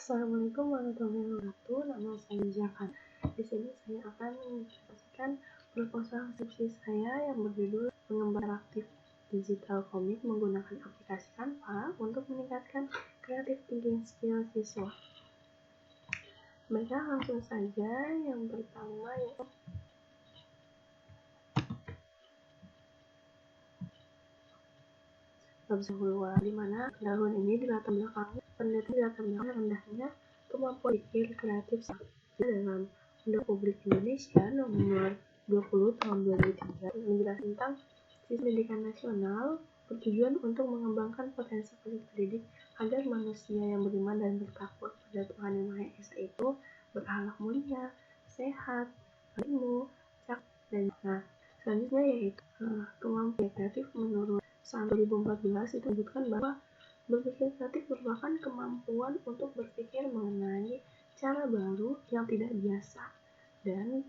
Assalamualaikum warahmatullahi wabarakatuh. Nama saya Jahan. Di sini saya akan mempresentasikan proposal skripsi saya yang berjudul Pengembang Interaktif Digital Comic menggunakan aplikasi Canva untuk meningkatkan creative thinking skill siswa. Baiklah, langsung saja. Yang pertama yaitu bab dahuluan, di mana tahun ini dilatar belakangi rendahnya kemampuan pikir kreatif dalam Undang Publik Indonesia Nomor 20 Tahun 2003 menjelaskan tentang Sistem Pendidikan Nasional bertujuan untuk mengembangkan potensi peserta didik agar manusia yang beriman dan bertakwa pada Tuhan Yang Maha Esa itu berakhlak mulia, sehat, ilmu, dan selanjutnya yaitu kemampuan kreatif menurut 2014 itu menyebutkan bahwa berpikir kreatif merupakan kemampuan untuk berpikir mengenai cara baru yang tidak biasa dan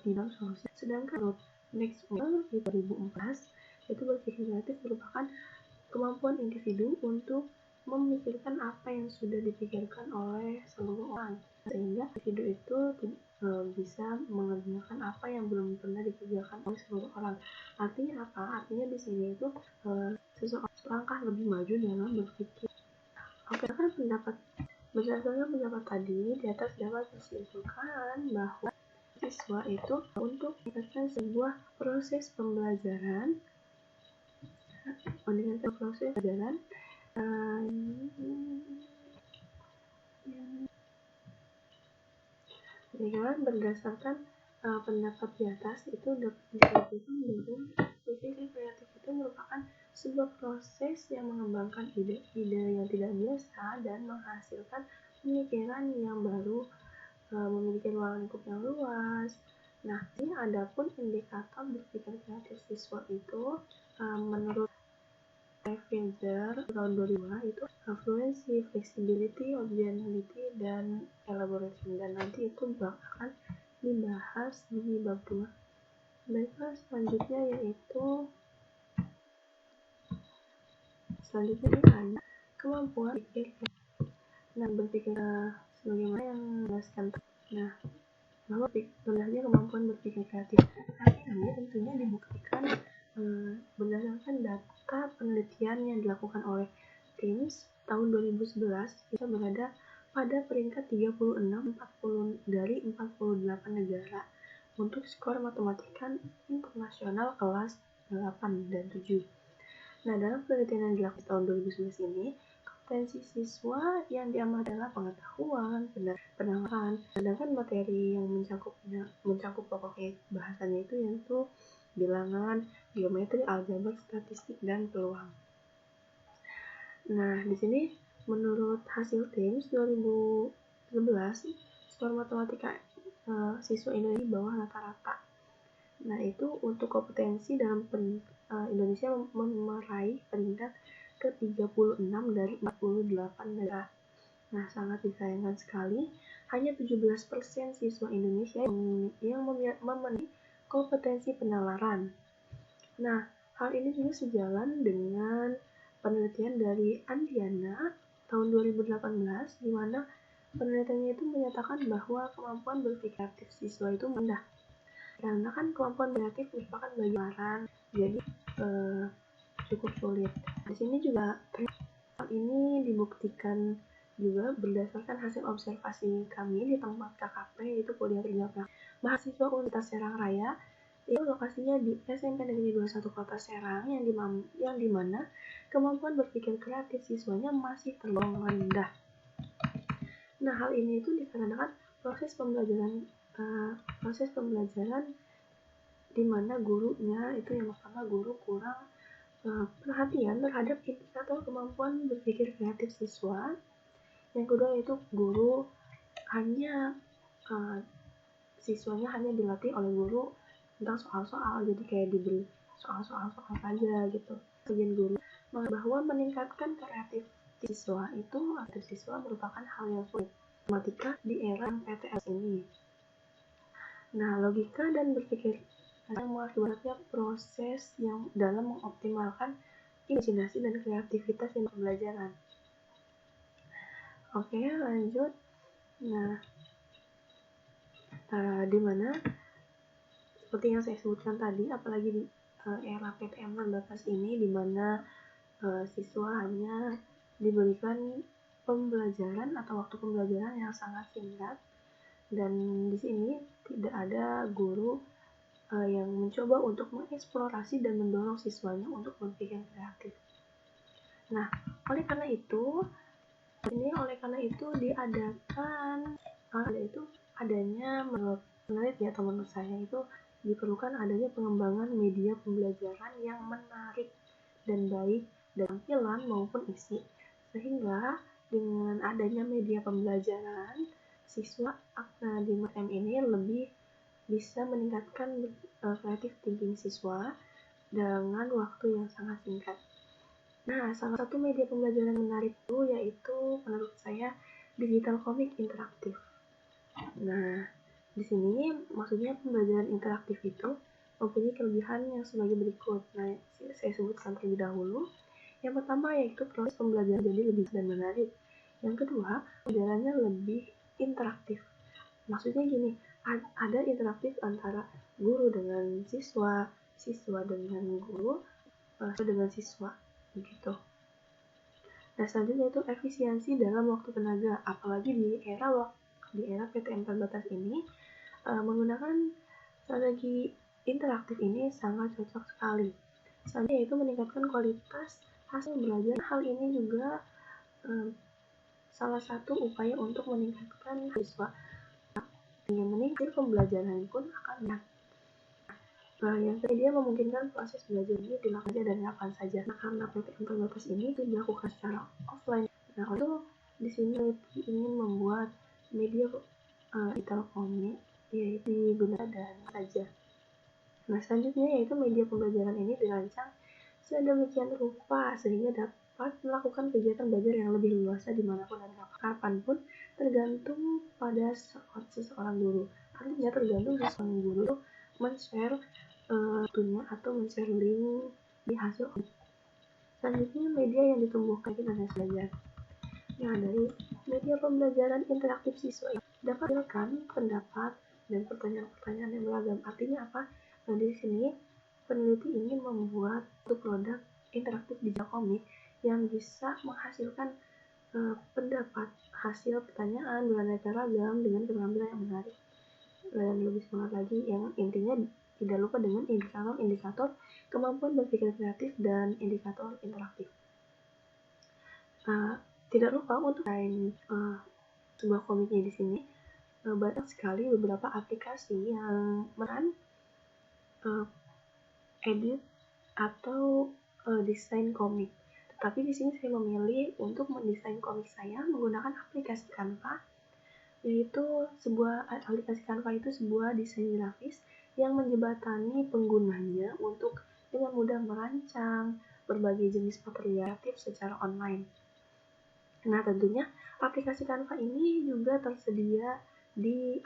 tidak solusi. Sedangkan menurut Maxwell di 2014 itu berpikir kreatif merupakan kemampuan individu untuk memikirkan apa yang sudah dipikirkan oleh seluruh orang, sehingga individu itu bisa mengerjakan apa yang belum pernah dikerjakan oleh seluruh orang. Artinya apa? Artinya di sini itu seseorang selangkah lebih maju dalam berpikir. Oke, kan berdasarkan pendapat tadi, di atas dapat disimpulkan bahwa siswa itu untuk meningkatkan sebuah proses pembelajaran berdasarkan pendapat di atas itu dapat disimpulkan bahwa berpikir kreatif itu merupakan sebuah proses yang mengembangkan ide-ide yang tidak biasa dan menghasilkan pemikiran yang baru, memiliki ruang lingkup yang luas. Nah, ini adapun indikator berpikir kreatif siswa itu menurut Fraser tahun 2002 itu fluency, flexibility, originality, dan elaboration, dan nanti itu akan dibahas di bab 2. Baiklah, selanjutnya yaitu ini ada kemampuan berpikir. Nah, berpikir sebagaimana yang menjelaskan. Nah, bahwa berdasarkan kemampuan berpikir kreatif. Ini tentunya dibuktikan berdasarkan data penelitian yang dilakukan oleh Teams tahun 2011 kita berada pada peringkat 36 dari 48 negara untuk skor matematika internasional kelas 8 dan 7. Nah, dalam penelitian yang dilakukan tahun 2011 ini, kompetensi siswa yang diamati adalah pengetahuan, penalaran, sedangkan materi yang mencakup pokoknya bahasanya itu yaitu bilangan, geometri, aljabar, statistik, dan peluang. Nah, di sini menurut hasil Teams 2011, skor matematika siswa Indonesia di bawah rata-rata. Nah, itu untuk kompetensi dalam Indonesia meraih peringkat ke-36 dari 48 negara. Nah, sangat disayangkan sekali, hanya 17% siswa Indonesia yang memenuhi kompetensi penalaran. Nah, hal ini juga sejalan dengan penelitian dari Andiana tahun 2018, di mana penelitiannya itu menyatakan bahwa kemampuan berpikir kreatif siswa itu rendah. Karena kan kemampuan kreatif merupakan bagian, jadi cukup sulit. Di sini juga hal ini dibuktikan juga berdasarkan hasil observasi kami di tempat KKP, yaitu kuliah kerja praktik mahasiswa Universitas Serang Raya. Itu lokasinya di SMP Negeri 21 Kota Serang yang dimana kemampuan berpikir kreatif siswanya masih tergolong rendah. Nah, hal ini itu dikarenakan proses pembelajaran di mana gurunya itu yang pertama guru kurang perhatian terhadap indikator kemampuan berpikir kreatif siswa. Yang kedua yaitu guru siswanya hanya dilatih oleh guru tentang soal-soal, jadi kayak diberi soal-soal saja gitu. Bagian guru bahwa meningkatkan kreatif siswa merupakan hal yang sulit matematika di era PTS ini. Nah, logika dan berpikir yang mengakibatkan proses yang dalam mengoptimalkan imajinasi dan kreativitas yang pembelajaran. Oke, lanjut. Nah, di mana seperti yang saya sebutkan tadi, apalagi di era PTM terbatas ini, di mana siswa hanya diberikan pembelajaran atau waktu pembelajaran yang sangat singkat, dan di sini tidak ada guru yang mencoba untuk mengeksplorasi dan mendorong siswanya untuk berpikir kreatif. Nah, oleh karena itu diadakan adanya menurut saya itu diperlukan adanya pengembangan media pembelajaran yang menarik dan baik dalam tampilan maupun isi, sehingga dengan adanya media pembelajaran siswa di PTM ini lebih bisa meningkatkan creative thinking siswa dengan waktu yang sangat singkat. Nah, salah satu media pembelajaran menarik itu yaitu menurut saya digital komik interaktif. Nah, di sini maksudnya pembelajaran interaktif itu mempunyai kelebihan yang sebagai berikut. Nah, saya sebutkan terlebih dahulu. Yang pertama yaitu proses pembelajaran jadi lebih dan menarik. Yang kedua, pembelajarannya lebih interaktif. Maksudnya gini, ada interaktif antara guru dengan siswa, siswa dengan guru, dengan siswa, begitu. Nah, selanjutnya itu efisiensi dalam waktu tenaga, apalagi di era PTM terbatas ini, menggunakan strategi interaktif ini sangat cocok sekali. Selanjutnya yaitu meningkatkan kualitas hasil belajar. Hal ini juga salah satu upaya untuk meningkatkan siswa. Dengan meningkatkan pembelajaran pun akan yang ketiga memungkinkan proses belajar ini dilakukan saja dan kapan saja. Nah, karena PTM terbatas ini dilakukan secara offline. Nah, untuk di sini ingin membuat media digital komik yaitu digunakan dan saja. Nah, selanjutnya yaitu media pembelajaran ini dirancang sedemikian rupa sehingga dapat melakukan kegiatan belajar yang lebih luas dimanapun dan kapanpun, tergantung pada seseorang guru. Artinya tergantung seseorang guru men-share waktunya atau men-share link di hasil. Selanjutnya media yang ditumbuhkan dan belajar. Nah, dari media pembelajaran interaktif siswa dapat menghasilkan pendapat dan pertanyaan-pertanyaan yang beragam. Artinya apa? Nah, di sini peneliti ingin membuat satu produk interaktif digital komik yang bisa menghasilkan pendapat, hasil pertanyaan beraneka ragam dengan penampilan yang menarik dan lebih semangat lagi, yang intinya tidak lupa dengan indikator kemampuan berpikir kreatif dan indikator interaktif. Tidak lupa untuk sebuah komiknya di sini banyak sekali beberapa aplikasi yang edit atau desain komik. Tetapi di sini saya memilih untuk mendesain komik saya menggunakan aplikasi Canva, yaitu aplikasi Canva itu sebuah desain grafis yang menjembatani penggunanya untuk dengan mudah merancang berbagai jenis material kreatif secara online. Nah, tentunya aplikasi Canva ini juga tersedia di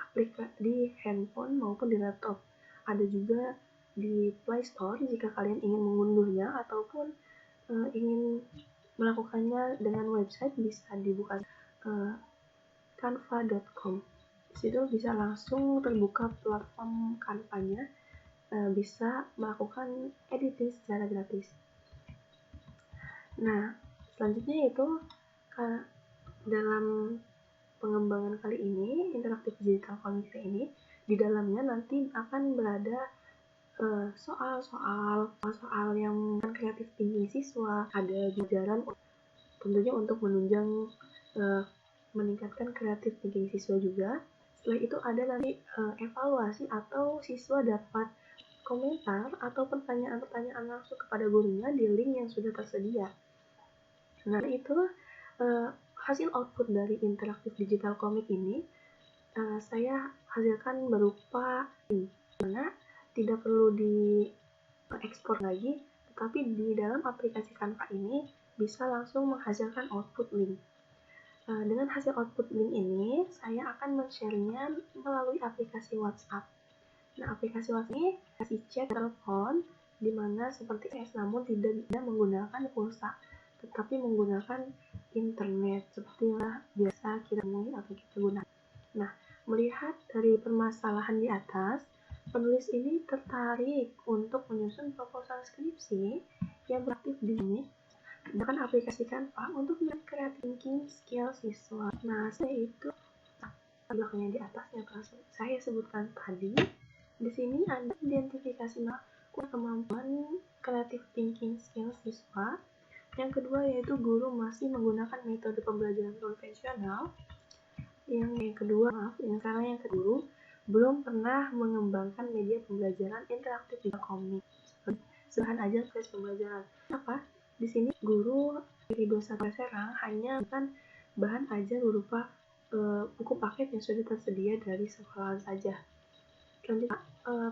handphone maupun di laptop. Ada juga di Play Store jika kalian ingin mengunduhnya ataupun ingin melakukannya dengan website, bisa dibuka canva.com. Situ bisa langsung terbuka platform Canva-nya, bisa melakukan editing secara gratis. Nah, selanjutnya yaitu dalam pengembangan kali ini, interaktif digital komik ini, di dalamnya nanti akan berada soal-soal yang kreatif tinggi siswa, ada jajaran tentunya untuk menunjang meningkatkan kreatif thinking siswa juga. Setelah itu ada nanti evaluasi atau siswa dapat komentar atau pertanyaan-pertanyaan langsung kepada gurunya di link yang sudah tersedia. Nah, itu hasil output dari interaktif digital komik ini saya hasilkan berupa link, karena tidak perlu diekspor lagi, tetapi di dalam aplikasi Canva ini bisa langsung menghasilkan output link. Dengan hasil output link ini, saya akan men-share-nya melalui aplikasi WhatsApp. Nah, aplikasi WhatsApp ini kasih chat telepon, di mana seperti namun tidak menggunakan pulsa, tetapi menggunakan internet seperti biasa permasalahan di atas, penulis ini tertarik untuk menyusun proposal skripsi yang beraktif di sini, bahkan aplikasikan Pak untuk meningkatkan creative thinking skill siswa. Nah, saya itu belakangnya di atasnya telah saya sebutkan tadi. Di sini ada identifikasi kemampuan creative thinking skill siswa. Yang kedua yaitu guru masih menggunakan metode pembelajaran konvensional. Yang kedua, belum pernah mengembangkan media pembelajaran interaktif di komik. Sederhan aja proses pembelajaran. Apa? Di sini guru dari dosa Serang hanya bukan bahan ajar berupa buku paket yang sudah tersedia dari sekolahan saja. Selanjutnya,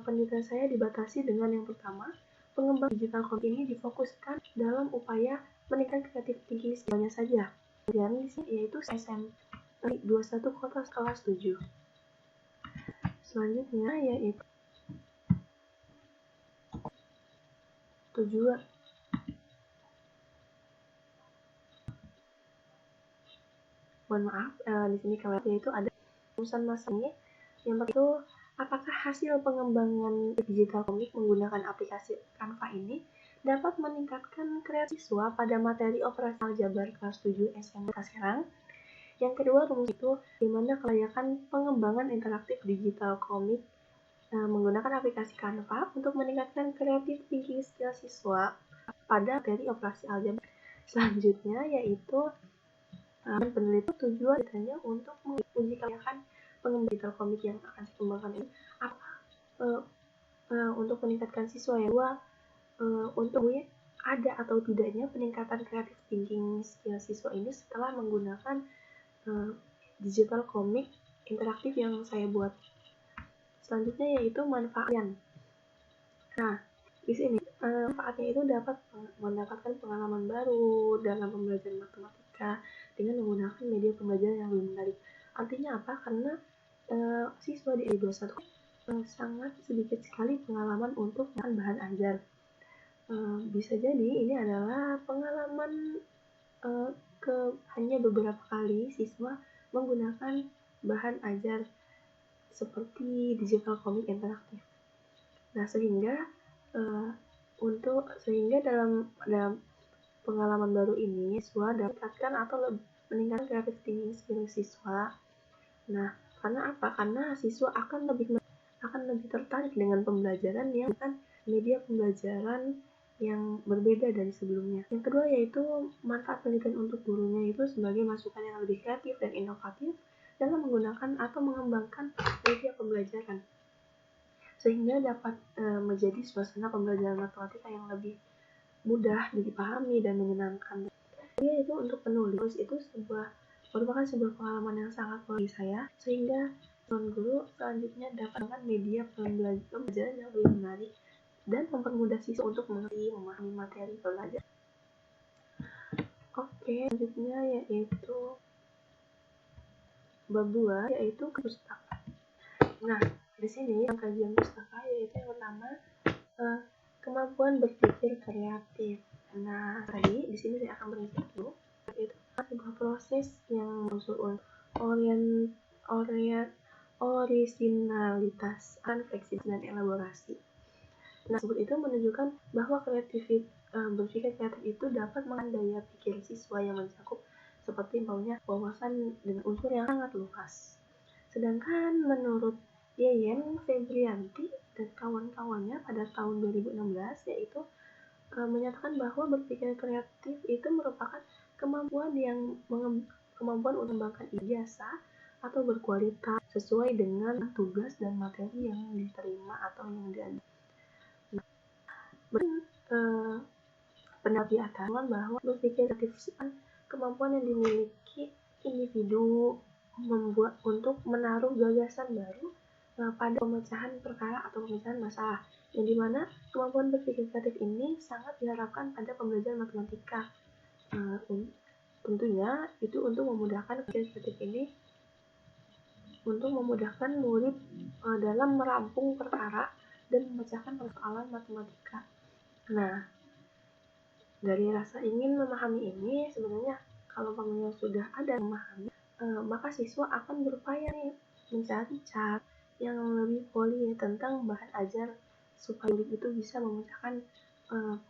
penelitian saya dibatasi dengan yang pertama, pengembangan digital komik ini difokuskan dalam upaya meningkatkan creative thinking skillnya saja. Dan di sini yaitu SMP 21 Kota kelas 7. Selanjutnya yaitu tujuan. Mohon maaf, di sini kalau yaitu ada urusan masanya. Yang pertama itu, apakah hasil pengembangan digital komik menggunakan aplikasi Canva ini dapat meningkatkan kreativitas siswa pada materi operasi aljabar kelas 7 SMP Serang? Yang kedua, rumus itu gimana kelayakan pengembangan interaktif digital komik menggunakan aplikasi Canva untuk meningkatkan creative thinking skill siswa pada materi operasi aljabar. Selanjutnya yaitu penelitian tujuan ditanya untuk menguji kelayakan pengembangan digital komik yang akan dikembangkan ini untuk meningkatkan siswa yang untuk ada atau tidaknya peningkatan creative thinking skill siswa ini setelah menggunakan digital komik interaktif yang saya buat. Selanjutnya yaitu manfaatnya. Nah, di sini manfaatnya itu dapat mendapatkan pengalaman baru dalam pembelajaran matematika dengan menggunakan media pembelajaran yang lebih menarik. Artinya apa? Karena siswa di E21 sangat sedikit sekali pengalaman untuk bahan ajar. Bisa jadi ini adalah pengalaman hanya beberapa kali siswa menggunakan bahan ajar seperti digital komik interaktif. Nah, sehingga dalam pengalaman baru ini siswa dapatkan atau meningkatkan creative thinking skill siswa. Nah, karena apa? Karena siswa akan lebih tertarik dengan pembelajaran yang bukan media pembelajaran yang berbeda dari sebelumnya. Yang kedua yaitu manfaat penelitian untuk gurunya itu sebagai masukan yang lebih kreatif dan inovatif dalam menggunakan atau mengembangkan media pembelajaran, sehingga dapat menjadi suasana pembelajaran matematika yang lebih mudah dipahami dan menyenangkan. Jadi itu untuk penulis itu merupakan sebuah pengalaman yang sangat luar biasa saya, sehingga guru selanjutnya dapat dengan media pembelajaran yang lebih menarik dan mempermudah siswa untuk memahami materi pelajaran. Oke, selanjutnya yaitu bab 2 yaitu pustaka. Nah, di sini yang kajian pustaka yaitu yang pertama kemampuan berpikir kreatif. Nah, tadi di sini saya akan berinti dulu yaitu sebuah proses yang muncul originalitas, fleksibilitas dan elaborasi. Nah, sebut itu menunjukkan bahwa berpikir kreatif itu dapat mengandai daya pikir siswa yang mencakup seperti wawasan dengan unsur yang sangat luas. Sedangkan menurut Yeyen Febrianti dan kawan-kawannya pada tahun 2016 yaitu menyatakan bahwa berpikir kreatif itu merupakan kemampuan untuk mengembangkan ijazah atau berkualitas sesuai dengan tugas dan materi yang diterima atau yang diajarkan. Pendapat di atas bahwa berpikir kreatif kemampuan yang dimiliki individu untuk menaruh gagasan baru pada pemecahan perkara atau pemecahan masalah, yang dimana kemampuan berpikir kreatif ini sangat diharapkan pada pembelajaran matematika. Tentunya itu untuk memudahkan berpikir kreatif ini untuk memudahkan murid dalam merampung perkara dan memecahkan persoalan matematika. Nah, dari rasa ingin memahami ini, sebenarnya kalau pengguna sudah ada memahami, maka siswa akan berupaya mencari cara yang lebih poli tentang bahan ajar supaya murid itu bisa memecahkan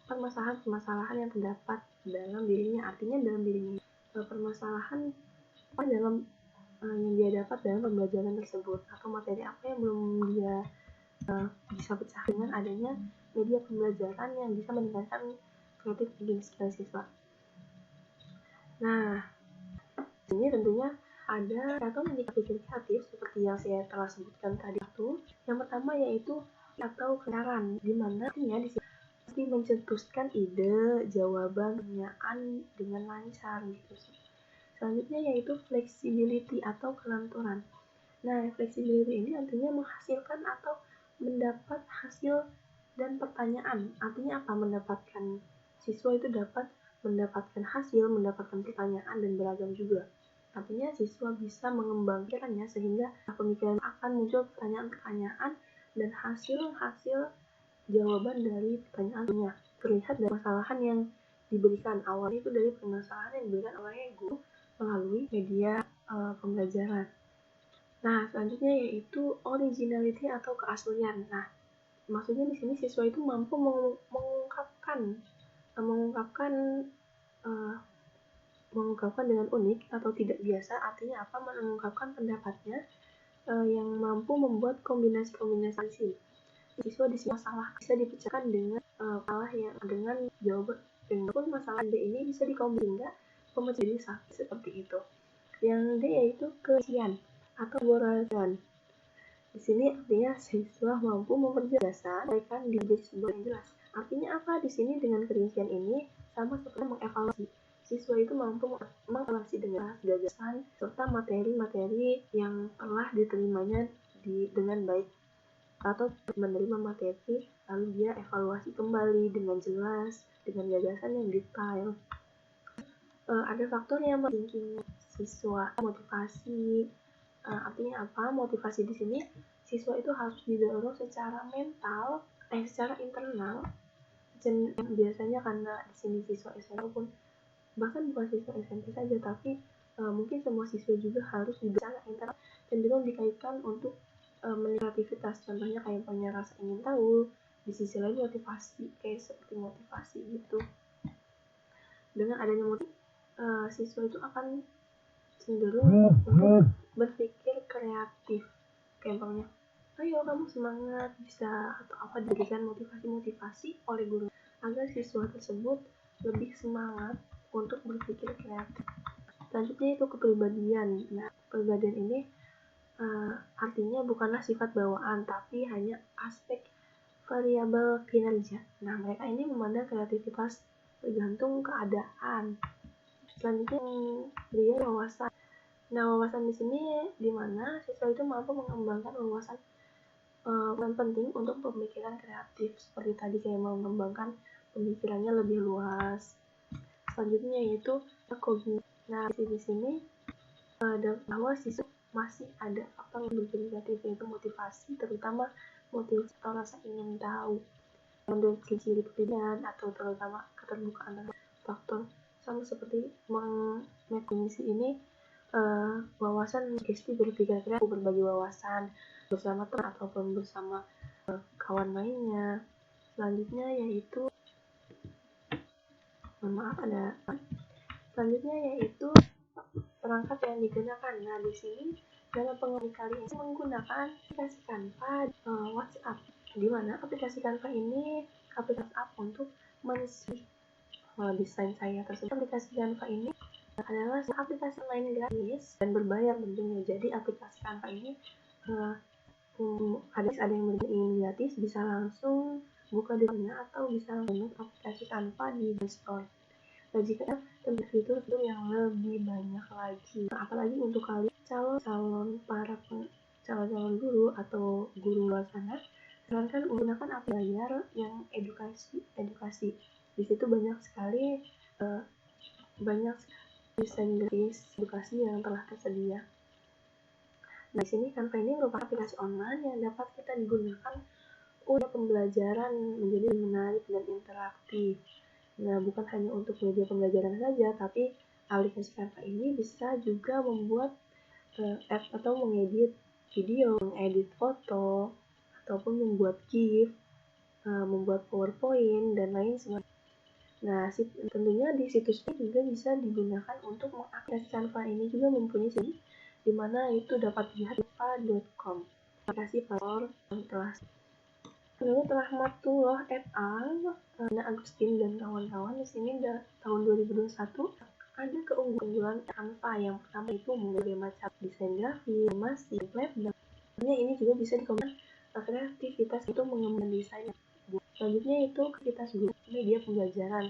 permasalahan-permasalahan yang terdapat dalam dirinya. Artinya dalam dirinya permasalahan apa dalam yang dia dapat dalam pembelajaran tersebut, atau materi apa yang belum dia bisa pecah dengan adanya media pembelajaran yang bisa meningkatkan kreatif thinking skill siswa. Nah, ini tentunya ada satu indikator kreatif seperti yang saya telah sebutkan tadi itu. Yang pertama yaitu atau kenalan, di mana artinya di sini mencetuskan ide, jawaban, pertanyaan dengan lancar gitu. Selanjutnya yaitu flexibility atau kelenturan. Nah, flexibility ini artinya menghasilkan atau mendapat hasil dan pertanyaan. Artinya apa? Mendapatkan siswa itu dapat mendapatkan hasil, mendapatkan pertanyaan dan beragam juga. Artinya siswa bisa mengembangkannya sehingga pemikiran akan muncul pertanyaan-pertanyaan dan hasil-hasil jawaban dari pertanyaannya. Terlihat dari kesalahan yang diberikan awalnya itu dari permasalahan yang diberikan oleh guru melalui media pembelajaran. Nah, selanjutnya yaitu originality atau keaslian. Nah, maksudnya di sini siswa itu mampu mengungkapkan dengan unik atau tidak biasa. Artinya apa? Mengungkapkan pendapatnya yang mampu membuat kombinasi-kombinasi sini. Siswa di sini masalah bisa dipecahkan dengan masalah yang dengan jawaban, pun masalah D ini bisa dikombinasikan menjadi satu seperti itu. Yang D yaitu keisian atau borasan. Di sini artinya siswa mampu memperjelas mereka menjadi sebuah yang jelas. Artinya apa di sini dengan kerincian ini sama seperti mengevaluasi. Siswa itu mampu mengevaluasi dengan gagasan serta materi-materi yang telah diterimanya dengan baik, atau menerima materi lalu dia evaluasi kembali dengan jelas, dengan gagasan yang detail. Ada faktor yang thinking siswa, motivasi. Artinya apa? Motivasi di sini siswa itu harus didorong secara mental, secara internal. Biasanya karena di sini siswa SMP pun bahkan bukan siswa SMP saja, tapi mungkin semua siswa juga harus secara internal cenderung dikaitkan untuk kreativitas. Contohnya kayak punya rasa ingin tahu, di sisi lain motivasi, kayak seperti motivasi gitu. Dengan adanya motivasi, siswa itu akan cenderung untuk berpikir kreatif. Kayak umpamanya, ayo kamu semangat, bisa atau apa, diberikan motivasi oleh guru agar siswa tersebut lebih semangat untuk berpikir kreatif. Selanjutnya itu kepribadian. Nah, kepribadian ini artinya bukanlah sifat bawaan, tapi hanya aspek variabel kinerja. Nah, mereka ini memandang kreativitas tergantung keadaan. Selanjutnya dia wawasan. Nah, wawasan di sini di mana siswa itu mampu mengembangkan wawasan penting untuk pemikiran kreatif, seperti tadi kayak mengembangkan pemikirannya lebih luas. Selanjutnya yaitu kognisi. Nah, di sini bahwa siswa masih ada faktor yang berpikir kreatif, yaitu motivasi, terutama motivasi atau rasa ingin tahu, menurut ciri perbedaan atau terutama keterbukaan terhadap faktor sama seperti mengkognisi ini. Wawasan sugesti berpikir kreatif, berbagi wawasan bersama teman ataupun bersama kawan lainnya. Selanjutnya yaitu perangkat yang digunakan. Nah, di sini dalam pengemudi kali ini menggunakan aplikasi Canva WhatsApp, di mana aplikasi Canva ini aplikasi WhatsApp untuk desain saya tersebut. Aplikasi Canva ini adalah aplikasi lain gratis dan berbayar tentunya. Jadi aplikasi Canva ini ada yang ingin gratis bisa langsung buka depannya atau bisa download aplikasi Canva di Play Store. Nah, jika ada fitur-fitur yang lebih banyak lagi, apalagi untuk kalian calon guru atau guru luar sana, sarankan menggunakan aplikasi bayar yang edukasi. Di situ banyak sekali desain gratis edukasi yang telah tersedia. Nah, di sini Canva ini merupakan aplikasi online yang dapat kita digunakan untuk pembelajaran menjadi menarik dan interaktif. Nah, bukan hanya untuk media pembelajaran saja, tapi aplikasi Canva ini bisa juga membuat atau mengedit video, mengedit foto, ataupun membuat GIF, membuat PowerPoint, dan lain sebagainya. Nah, tentunya di situs ini juga bisa digunakan untuk mengakses Canva ini juga mempunyai sini, di mana itu dapat dilihat di canva.com. Terima kasih Pak yang telah menurut Rahmatullah et al. Agustin dan kawan-kawan di sini tahun 2021 ada keunggulan Canva. Yang pertama itu berbagai macam desain grafis, animasi, web, dan ini juga bisa dikombinasikan kreativitas itu mengembangkan desain. Selanjutnya itu aktivitas guru media pembelajaran,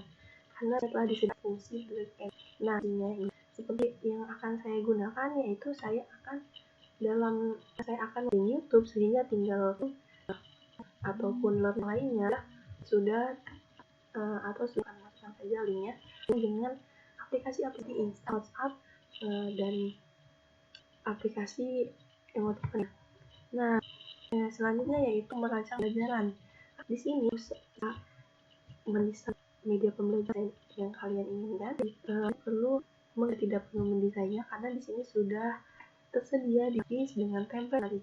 karena setelah disediakan fungsi break and nah ini seperti yang akan saya gunakan, yaitu saya akan di YouTube, sehingga tinggal ataupun learn lainnya sudah atau sudah masukkan saja linknya dengan aplikasi-aplikasi WhatsApp dan aplikasi emoticon. Nah, selanjutnya yaitu merancang pembelajaran. Di sini mendesain media pembelajaran yang kalian inginkan, tidak perlu mendesainnya karena di sini sudah tersedia di dengan template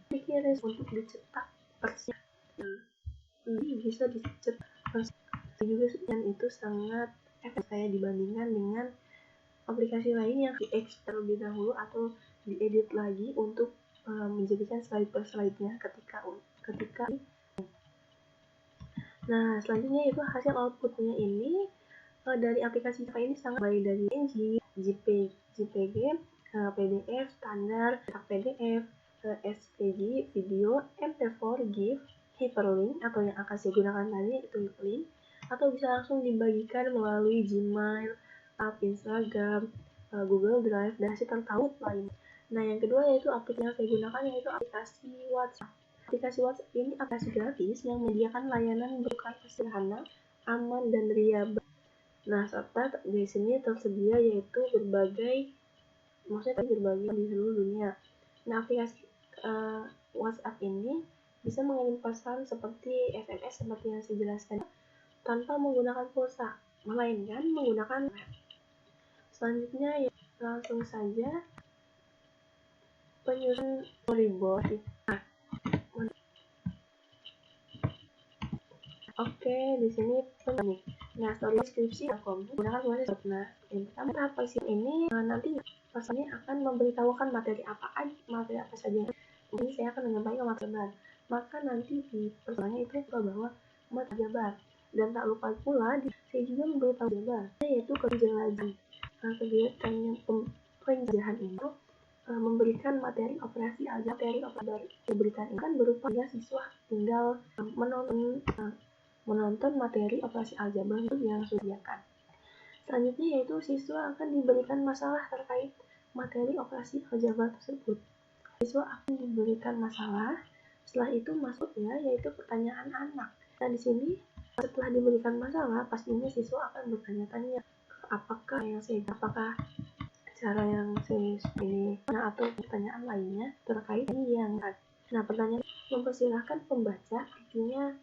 dikirim untuk dicetak persis. Ini bisa dicetak persis juga, dan itu sangat efektif saya dibandingkan dengan aplikasi lain yang di-export terlebih dahulu atau diedit lagi untuk menjadikan slide per slide-nya ketika Nah, selanjutnya itu hasil outputnya ini dari aplikasi Canva ini sangat baik, dari PNG, JPG, PDF, standar, PDF, SVG, video, MP4, GIF, hyperlink atau yang akan saya gunakan tadi itu link, atau bisa langsung dibagikan melalui Gmail, Instagram, Google Drive, dan hasil tertaut lain. Nah, yang kedua yaitu aplikasi yang saya gunakan yaitu aplikasi WhatsApp. Aplikasi WhatsApp ini aplikasi gratis yang menyediakan layanan berkat sederhana, aman, dan reliable. Nah, serta di sini tersedia yaitu berbagai di seluruh dunia. Nah, aplikasi WhatsApp ini bisa mengirim pesan seperti SMS seperti yang saya jelaskan tanpa menggunakan pulsa, melainkan menggunakan web. Selanjutnya ya, langsung saja penyusun storyboard. Oke, di sini nih. Nah, story deskripsi aku menggunakan WhatsApp. Nah, yang pertama tahap ini nanti pasalnya akan memberitahukan materi apa saja. Jadi saya akan menyampaikan materi. Maka nanti di persoalannya itu bahwa materi jabar. Dan tak lupa pula, saya juga memberitahu jabar, yaitu kegiatan penjelajahan itu memberikan materi operasi aljabar. Diberikan ini kan berupa siswa tinggal menonton materi operasi aljabar yang sudah disediakan. Selanjutnya yaitu siswa akan diberikan masalah terkait materi operasi aljabar tersebut. Siswa akan diberikan masalah, setelah itu masuknya yaitu pertanyaan anak. Nah, di sini setelah diberikan masalah, pastinya siswa akan bertanya-tanya apakah cara yang saya ini atau pertanyaan lainnya terkait yang nah, pertanyaan mempersilahkan pembaca artinya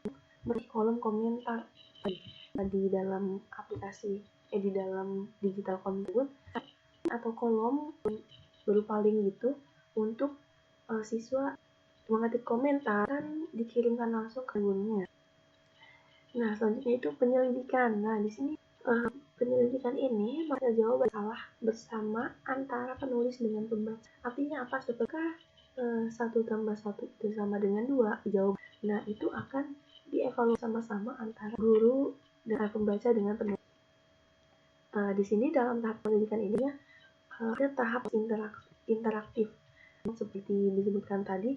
beri kolom komentar di dalam aplikasi di dalam digital komputer atau kolom berupa link gitu untuk siswa mengetik komentar dan dikirimkan langsung ke gurunya. Nah, selanjutnya itu penyelidikan. Nah, di sini penyelidikan ini maka jawaban salah bersama antara penulis dengan pembaca. Artinya apa? Apakah 1 tambah 1 itu sama dengan 2? Jawab. Nah, itu akan dievaluasi sama-sama antara guru dan pembaca dengan penulis. Di sini dalam tahap pendidikan ini ada tahap interaktif seperti disebutkan tadi,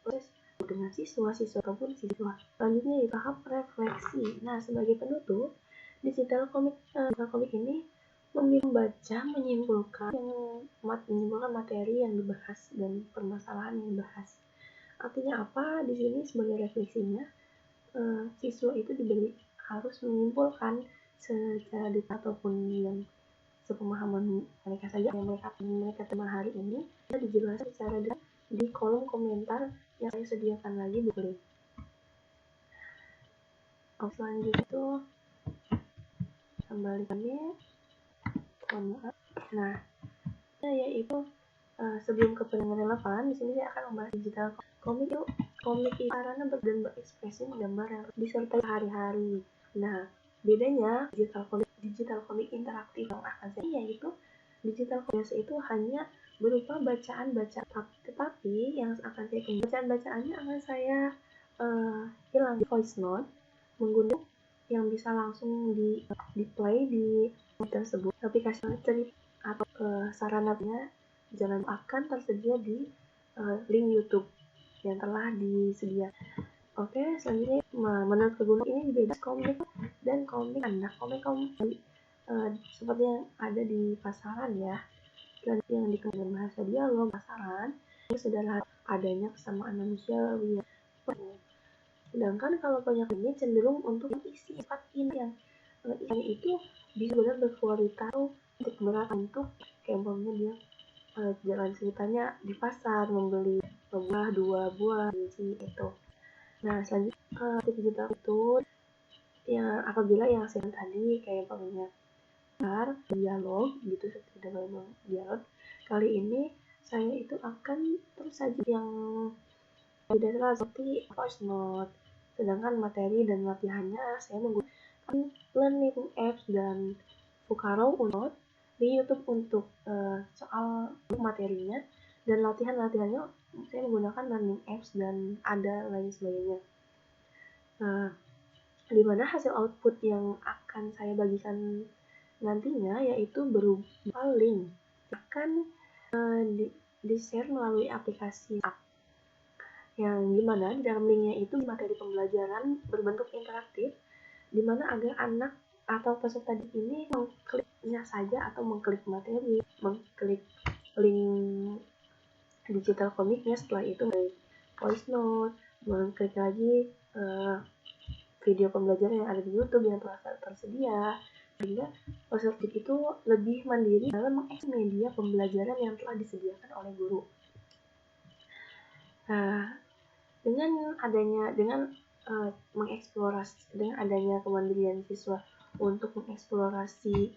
proses dengan siswa ataupun siswa. Selanjutnya di tahap refleksi. Nah, sebagai penutup, digital komik ini membaca menyimpulkan materi yang dibahas dan permasalahan yang dibahas. Artinya apa? Di sini sebagai refleksinya, siswa itu harus menyimpulkan secara detail ataupun yang sepemahaman mereka saja yang mereka terima hari ini bisa dijelaskan secara detail di kolom komentar yang saya sediakan lagi boleh. Selanjutnya itu kembali mohon maaf. Nah, yaitu Sebelum ke pendengar relevan, di sini saya akan membahas digital komik. Komik itu sarana dan berekspresi menggambar yang disertai hari-hari. Nah, bedanya digital komik interaktif yang akan saya yaitu digital komik itu hanya berupa bacaan-bacaan, tetapi yang akan saya bacaan-bacaannya akan saya hilang di voice note menggunakan yang bisa langsung di play di tersebut. Aplikasi cerita atau sarananya jangan akan tersedia di link YouTube yang telah disediakan. Oke, selanjutnya menurut kegunaan ini beda komik dan komik anak. Komik seperti yang ada di pasaran ya, dan yang dikenal bahasa dialog pasaran ini sudah adanya kesamaan manusiawi. Sedangkan kalau banyak ini cenderung untuk isi sifat ini yang itu bisa benar berkualitas untuk berat untuk kayak dia jalan ceritanya di pasar membeli buah 2 buah biji itu. Nah, selanjutnya digital itu yang apabila yang saya tadi kayak dialog gitu, tidak memang dialog. Kali ini saya itu akan terus saja yang beda seperti voice note. Sedangkan materi dan latihannya saya menggunakan learning apps dan Vokaro untuk di YouTube untuk soal materinya, dan latihannya saya menggunakan learning apps dan ada lain sebagainya. Di mana hasil output yang akan saya bagikan nantinya yaitu berupa link akan di-share melalui aplikasi yang dimana di dalam linknya itu materi pembelajaran berbentuk interaktif, dimana agar anak atau peserta ini mengkliknya saja atau mengklik materi, mengklik link digital komiknya, setelah itu voice note, mengklik lagi video pembelajaran yang ada di YouTube yang telah tersedia, sehingga peserta itu lebih mandiri dalam mengakses media pembelajaran yang telah disediakan oleh guru. Dengan adanya kemandirian siswa untuk mengeksplorasi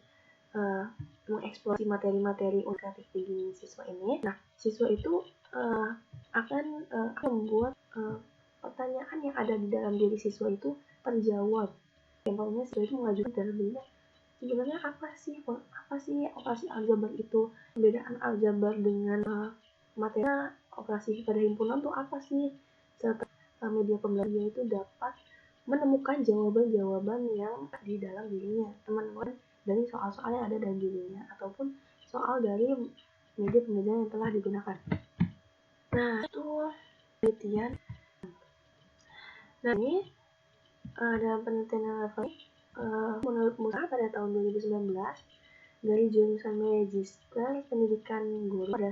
materi-materi kreatif di siswa ini, nah siswa itu akan membuat pertanyaan yang ada di dalam diri siswa itu terjawab. Contohnya siswa itu mengajukan dalam dirinya, sebenarnya apa sih operasi aljabar itu, perbedaan aljabar dengan materi operasi pada himpunan itu apa sih, serta media pembelajaran itu dapat menemukan jawaban-jawaban yang di dalam dirinya teman-teman dari soal-soal yang ada dalam dirinya ataupun soal dari media pembelajaran yang telah digunakan. Nah, itu penelitian. Nah, ini dalam penelitian level menurut Musa pada tahun 2019 dari jurusan Magister Pendidikan Guru pada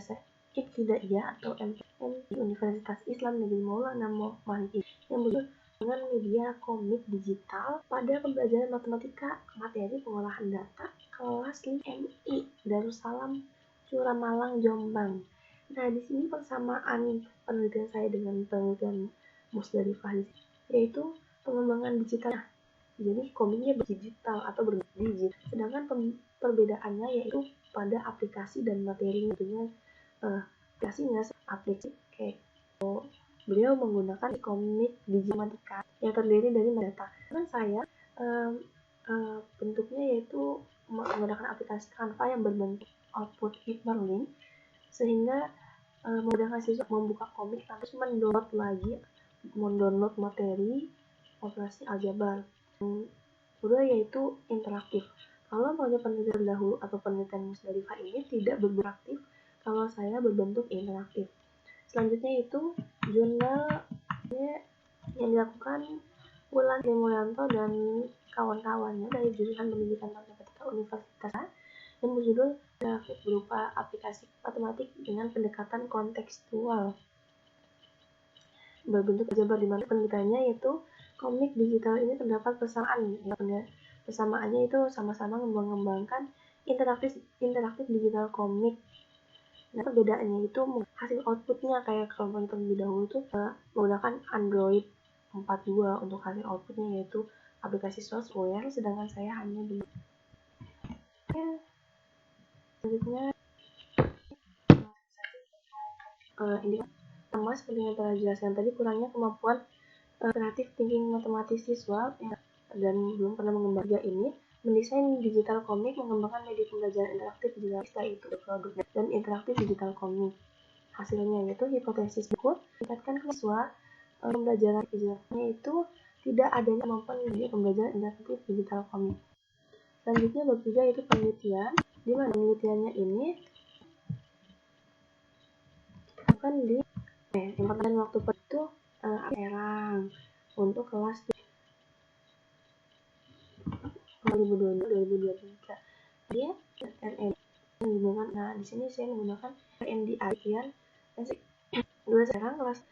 Ibtidaiyah atau MTM di Universitas Islam Negeri Maulana Malik yang berjudul dengan media komik digital pada pembelajaran matematika materi pengolahan data kelas 5MI Darussalam Curamalang Jombang. Nah, di sini persamaan penelitian saya dengan penelitian Musdalifah yaitu pengembangan digital. Jadi komiknya digital atau berdigital, sedangkan perbedaannya yaitu pada aplikasi dan materi. Tentunya aplikasinya kayak beliau menggunakan komik digital yang terdiri dari data. Dan saya bentuknya yaitu menggunakan aplikasi Canva yang berbentuk output hyperlink, sehingga memudahkan siswa membuka komik tanpa mendownload materi operasi aljabar. Kedua yaitu interaktif. Kalau pada penelitian dahulu atau penelitian Musdalifah ini tidak beraktif, kalau saya berbentuk interaktif. Selanjutnya itu jurnal yang dilakukan Wulan Mulyanto dan kawan-kawannya dari jurusan pendidikan matematika Universitas yang berjudul grafik berupa aplikasi matematik dengan pendekatan kontekstual berbentuk aljabar, di mana penelitiannya yaitu komik digital ini terdapat persamaannya itu sama-sama mengembangkan interaktif digital komik. Nah, perbedaannya itu hasil outputnya kayak kalau terlebih dahulu itu menggunakan Android 42 untuk hasil outputnya yaitu aplikasi software, sedangkan saya hanya di selanjutnya ini sama seperti yang telah dijelaskan tadi, kurangnya kemampuan kreatif thinking matematis siswa dan belum pernah mengembangkan ini. Mendesain digital komik, mengembangkan media pembelajaran interaktif digital, itu produk dan interaktif digital komik. Hasilnya yaitu hipotesis berikut, meningkatkan siswa pembelajaran digitalnya itu tidak adanya kemampuan media pembelajaran interaktif digital komik. Selanjutnya bab 3 yaitu penelitian, di mana penelitiannya ini akan di yang waktu itu Serang untuk kelas 2022-2023. Dia RN menggunakan, nah di sini saya menggunakan RNDI ya. Dua Serang kelas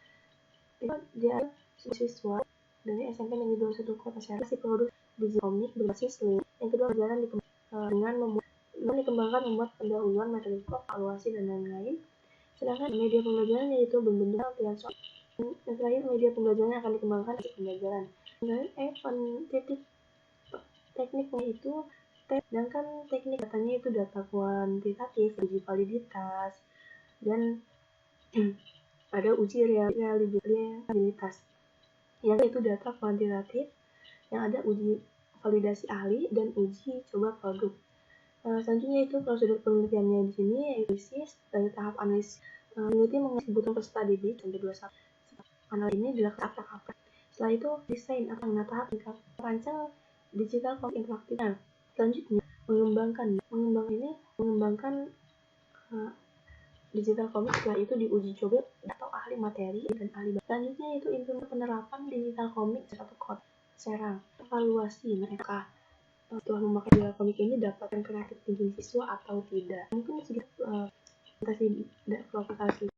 itu dia siswa dari SMP Negeri 21 Kota Serang, si produk digital komik berbasis link. Yang kedua, pelajaran dengan dikembangkan membuat pendahuluan materi pokok, evaluasi dan lain-lain. Sedangkan media pembelajaran yaitu berbentuk latihan soal. Yang terakhir, media pembelajaran akan dikembangkan di pembelajaran. Tekniknya itu, sedangkan teknik datanya itu data kuantitatif, uji validitas, dan ada uji reliabilitas. Yang itu data kuantitatif, yang ada uji validasi ahli dan uji coba produk. Selanjutnya itu prosedur penelitiannya di sini yaitu dari tahap analisis. Peneliti mengenai kebutuhan peserta didik sampai 21. Analisis ini dilakukan tahap. Setelah itu desain atau tahap rancang digital komik interaktif. Selanjutnya mengembangkan digital komik. Setelah itu diuji coba atau ahli materi dan ahli. Selanjutnya itu implementasi penerapan digital komik satu Kota Serang. Evaluasi mereka setelah memakai digital komik ini dapatkan kreatif thinking siswa atau tidak. Mungkin sedikit presentasi